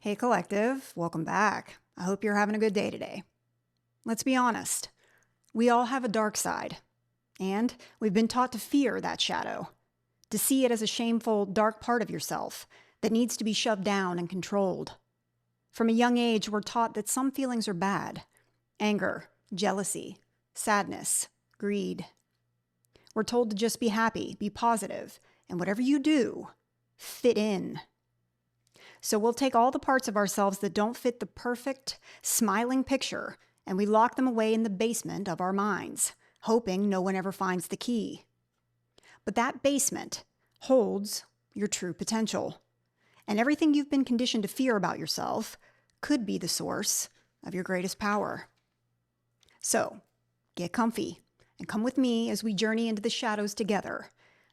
Hey Collective, welcome back. I hope you're having a good day today. Let's be honest, we all have a dark side, and we've been taught to fear that shadow, to see it as a shameful, dark part of yourself that needs to be shoved down and controlled. From a young age, we're taught that some feelings are bad: anger, jealousy, sadness, greed. We're told to just be happy, be positive, and whatever you do, fit in. So we'll take all the parts of ourselves that don't fit the perfect, smiling picture, and we lock them away in the basement of our minds, hoping no one ever finds the key. But that basement holds your true potential, and everything you've been conditioned to fear about yourself could be the source of your greatest power. So, get comfy and come with me as we journey into the shadows together,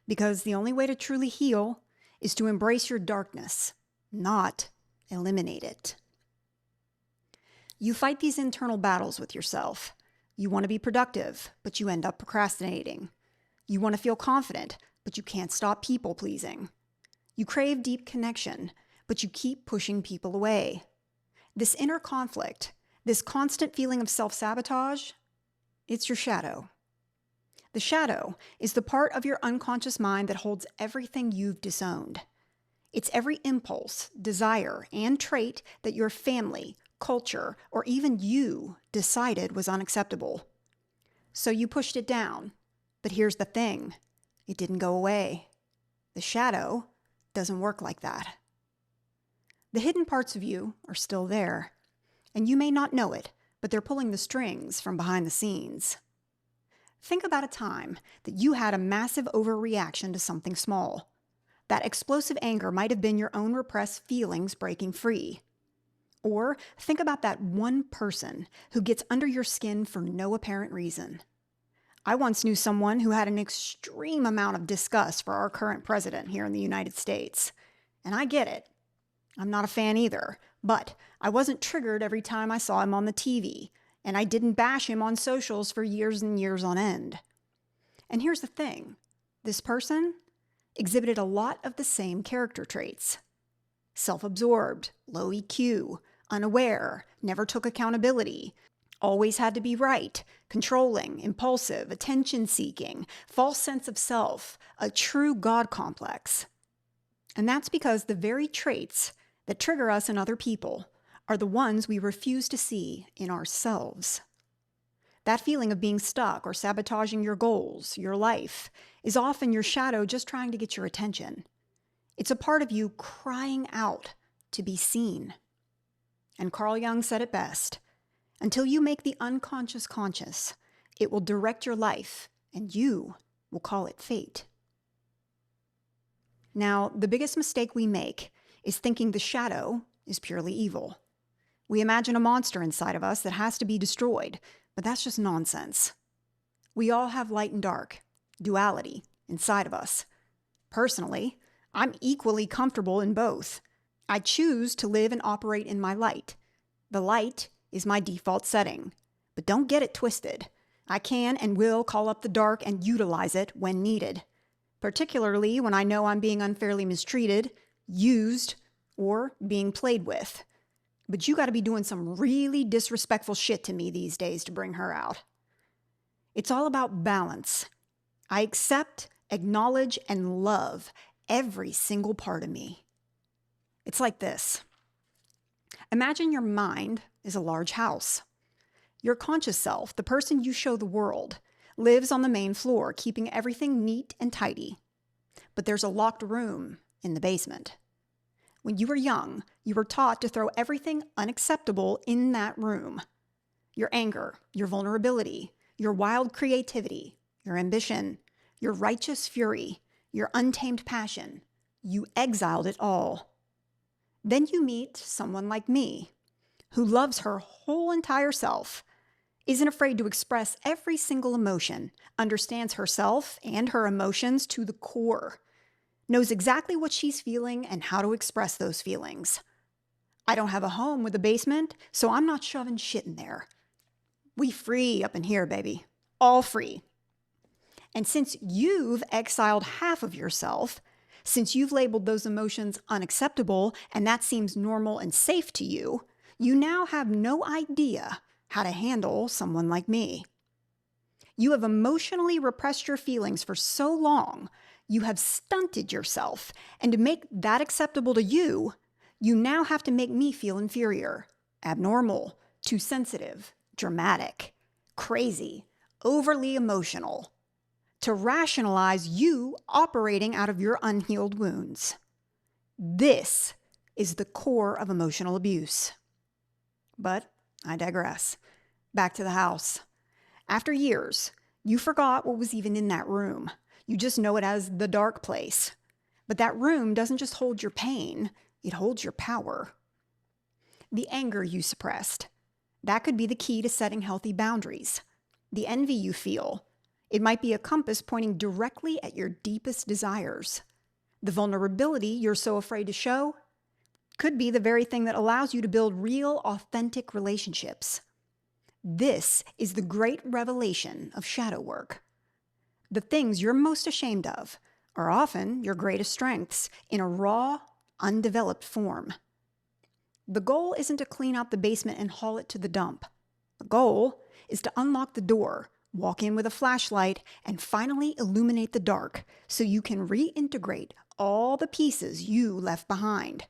because the only way to truly heal is to embrace your darkness, not eliminate it. You fight these internal battles with yourself. You want to be productive, but you end up procrastinating. You want to feel confident, but you can't stop people pleasing. You crave deep connection, but you keep pushing people away. This inner conflict, this constant feeling of self-sabotage, it's your shadow. The shadow is the part of your unconscious mind that holds everything you've disowned. It's every impulse, desire, and trait that your family, culture, or even you decided was unacceptable. So you pushed it down. But here's the thing: it didn't go away. The shadow doesn't work like that. The hidden parts of you are still there, and you may not know it, but they're pulling the strings from behind the scenes. Think about a time that you had a massive overreaction to something small. That explosive anger might have been your own repressed feelings breaking free. Or think about that one person who gets under your skin for no apparent reason. I once knew someone who had an extreme amount of disgust for our current president here in the United States. And I get it. I'm not a fan either, but I wasn't triggered every time I saw him on the TV, and I didn't bash him on socials for years and years on end. And here's the thing: this person exhibited a lot of the same character traits. Self-absorbed, low EQ, unaware, never took accountability, always had to be right, controlling, impulsive, attention-seeking, false sense of self, a true God complex. And that's because the very traits that trigger us in other people are the ones we refuse to see in ourselves. That feeling of being stuck or sabotaging your goals, your life, is often your shadow just trying to get your attention. It's a part of you crying out to be seen. And Carl Jung said it best: until you make the unconscious conscious, it will direct your life, and you will call it fate. Now, the biggest mistake we make is thinking the shadow is purely evil. We imagine a monster inside of us that has to be destroyed, but that's just nonsense. We all have light and dark, duality, inside of us. Personally, I'm equally comfortable in both. I choose to live and operate in my light. The light is my default setting, but don't get it twisted. I can and will call up the dark and utilize it when needed, particularly when I know I'm being unfairly mistreated, used, or being played with. But you got to be doing some really disrespectful shit to me these days to bring her out. It's all about balance. I accept, acknowledge, and love every single part of me. It's like this. Imagine your mind is a large house. Your conscious self, the person you show the world, lives on the main floor, keeping everything neat and tidy. But there's a locked room in the basement. When you were young, you were taught to throw everything unacceptable in that room. Your anger, your vulnerability, your wild creativity, your ambition, your righteous fury, your untamed passion. You exiled it all. Then you meet someone like me, who loves her whole entire self, isn't afraid to express every single emotion, understands herself and her emotions to the core, knows exactly what she's feeling and how to express those feelings. I don't have a home with a basement, so I'm not shoving shit in there. We free up in here, baby. All free. And since you've exiled half of yourself, Since you've labeled those emotions unacceptable and that seems normal and safe to you, you now have no idea how to handle someone like me. You have emotionally repressed your feelings for so long, you have stunted yourself, and to make that acceptable to you, you now have to make me feel inferior, abnormal, too sensitive, dramatic, crazy, overly emotional, to rationalize you operating out of your unhealed wounds. This is the core of emotional abuse. But I digress. Back to the house. After years, you forgot what was even in that room. You just know it as the dark place. But that room doesn't just hold your pain, it holds your power. The anger you suppressed. That could be the key to setting healthy boundaries. The envy you feel. It might be a compass pointing directly at your deepest desires. The vulnerability you're so afraid to show could be the very thing that allows you to build real, authentic relationships. This is the great revelation of shadow work. The things you're most ashamed of are often your greatest strengths in a raw, undeveloped form. The goal isn't to clean out the basement and haul it to the dump. The goal is to unlock the door, walk in with a flashlight, and finally illuminate the dark so you can reintegrate all the pieces you left behind.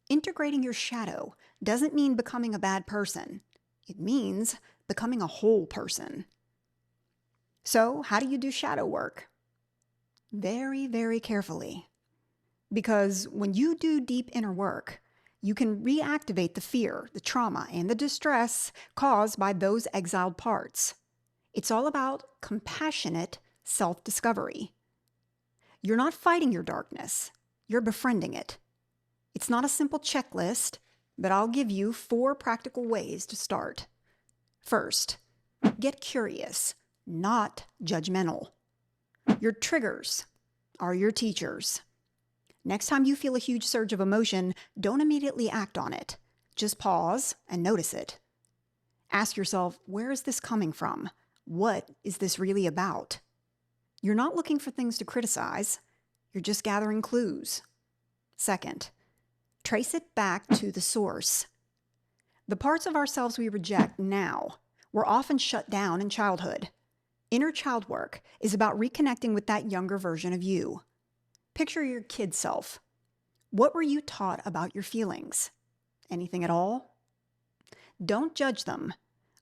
Integrating your shadow doesn't mean becoming a bad person. It means becoming a whole person. So, how do you do shadow work? Very, very carefully. Because when you do deep inner work, you can reactivate the fear, the trauma, and the distress caused by those exiled parts. It's all about compassionate self-discovery. You're not fighting your darkness. You're befriending it. It's not a simple checklist, but I'll give you 4 practical ways to start. First, get curious, not judgmental. Your triggers are your teachers. Next time you feel a huge surge of emotion, don't immediately act on it. Just pause and notice it. Ask yourself, where is this coming from? What is this really about? You're not looking for things to criticize. You're just gathering clues. Second, trace it back to the source. The parts of ourselves we reject now were often shut down in childhood. Inner child work is about reconnecting with that younger version of you. Picture your kid self. What were you taught about your feelings? Anything at all? Don't judge them.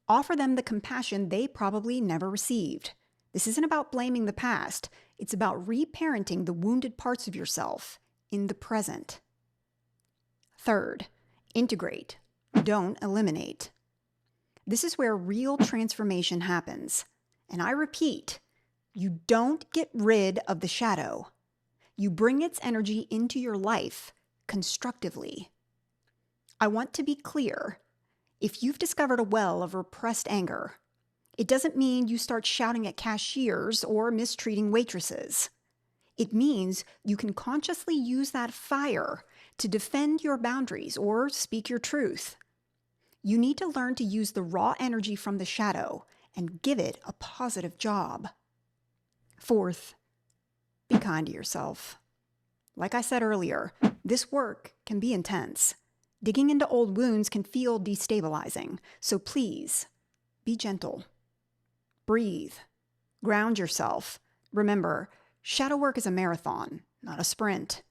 Offer them the compassion they probably never received. This isn't about blaming the past. It's about reparenting the wounded parts of yourself in the present. Third, integrate. Don't eliminate. This is where real transformation happens. And I repeat, you don't get rid of the shadow. You bring its energy into your life constructively. I want to be clear. If you've discovered a well of repressed anger, it doesn't mean you start shouting at cashiers or mistreating waitresses. It means you can consciously use that fire to defend your boundaries or speak your truth. You need to learn to use the raw energy from the shadow and give it a positive job. Fourth, be kind to yourself. Like I said earlier, this work can be intense. Digging into old wounds can feel destabilizing, so please, be gentle. Breathe. Ground yourself. Remember, shadow work is a marathon, not a sprint.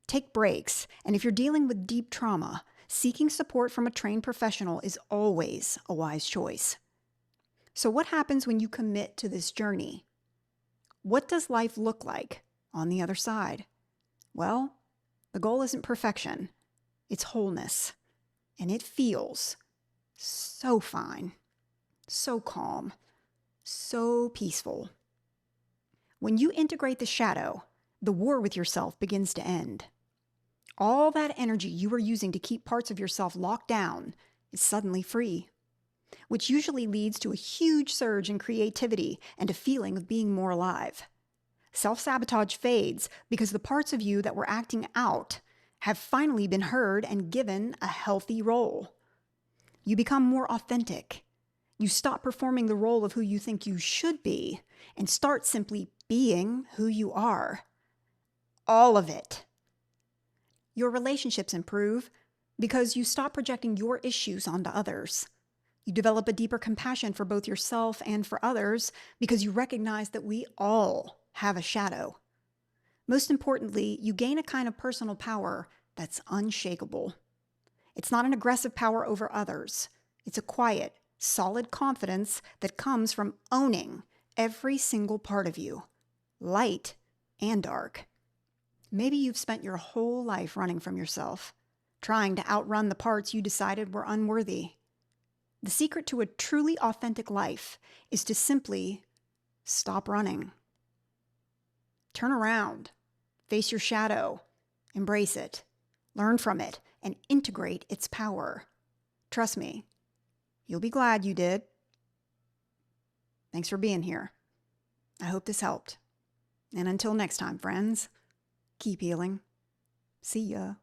Take breaks, and if you're dealing with deep trauma, seeking support from a trained professional is always a wise choice. So what happens when you commit to this journey? What does life look like on the other side? Well, the goal isn't perfection. It's wholeness. And it feels so fine, so calm, so peaceful. When you integrate the shadow, the war with yourself begins to end. All that energy you were using to keep parts of yourself locked down is suddenly free, which usually leads to a huge surge in creativity and a feeling of being more alive. Self-sabotage fades because the parts of you that were acting out have finally been heard and given a healthy role. You become more authentic. You stop performing the role of who you think you should be and start simply being who you are. All of it. Your relationships improve because you stop projecting your issues onto others. You develop a deeper compassion for both yourself and for others because you recognize that we all have a shadow. Most importantly, you gain a kind of personal power that's unshakable. It's not an aggressive power over others. It's a quiet, solid confidence that comes from owning every single part of you, light and dark. Maybe you've spent your whole life running from yourself, trying to outrun the parts you decided were unworthy. The secret to a truly authentic life is to simply stop running. Turn around, face your shadow, embrace it, learn from it, and integrate its power. Trust me, you'll be glad you did. Thanks for being here. I hope this helped. And until next time, friends, keep healing. See ya.